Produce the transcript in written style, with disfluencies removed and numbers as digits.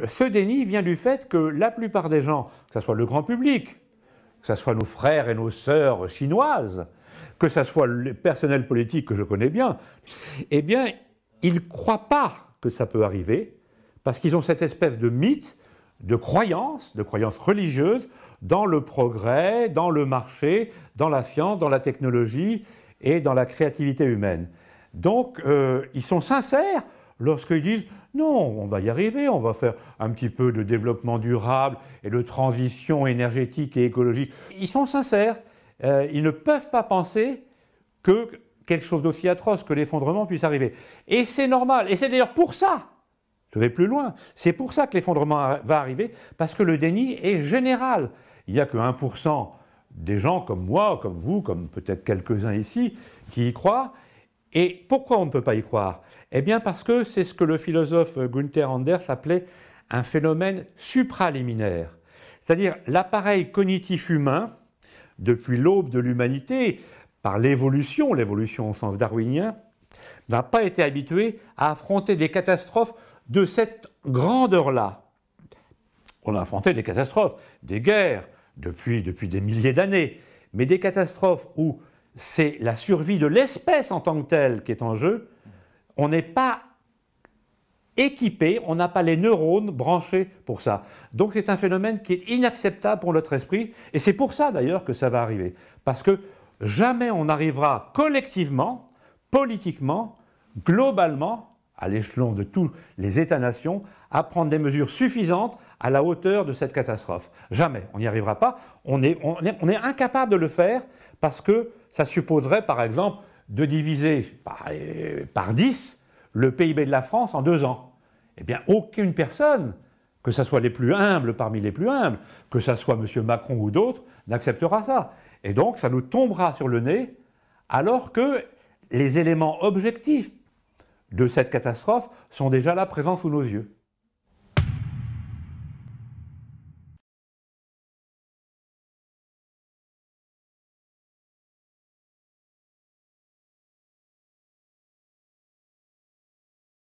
Ce déni vient du fait que la plupart des gens, que ce soit le grand public, que ce soit nos frères et nos sœurs chinoises, que ce soit le personnel politique que je connais bien, eh bien, ils ne croient pas que ça peut arriver, parce qu'ils ont cette espèce de mythe, de croyance religieuse, dans le progrès, dans le marché, dans la science, dans la technologie et dans la créativité humaine. Donc, ils sont sincères lorsqu'ils disent « Non, on va y arriver, on va faire un petit peu de développement durable et de transition énergétique et écologique. » Ils sont sincères, ils ne peuvent pas penser que quelque chose d'aussi atroce que l'effondrement puisse arriver. Et c'est normal, et c'est d'ailleurs pour ça, je vais plus loin, c'est pour ça que l'effondrement va arriver, parce que le déni est général. Il n'y a que 1% des gens comme moi, comme vous, comme peut-être quelques-uns ici, qui y croient. Et pourquoi on ne peut pas y croire? Eh bien parce que c'est ce que le philosophe Gunther Anders appelait un phénomène supraliminaire. C'est-à-dire l'appareil cognitif humain, depuis l'aube de l'humanité, par l'évolution au sens darwinien, n'a pas été habitué à affronter des catastrophes de cette grandeur-là. On a affronté des catastrophes, des guerres, depuis des milliers d'années, mais des catastrophes où c'est la survie de l'espèce en tant que telle qui est en jeu, on n'est pas équipé, on n'a pas les neurones branchés pour ça. Donc c'est un phénomène qui est inacceptable pour notre esprit, et c'est pour ça d'ailleurs que ça va arriver. Parce que jamais on n'arrivera collectivement, politiquement, globalement, à l'échelon de tous les États-nations, à prendre des mesures suffisantes à la hauteur de cette catastrophe. Jamais, on n'y arrivera pas. On est incapable de le faire parce que ça supposerait, par exemple, de diviser par 10 le PIB de la France en 2 ans. Eh bien, aucune personne, que ce soit les plus humbles parmi les plus humbles, que ce soit M. Macron ou d'autres, n'acceptera ça. Et donc, ça nous tombera sur le nez, alors que les éléments objectifs de cette catastrophe sont déjà là, présents sous nos yeux.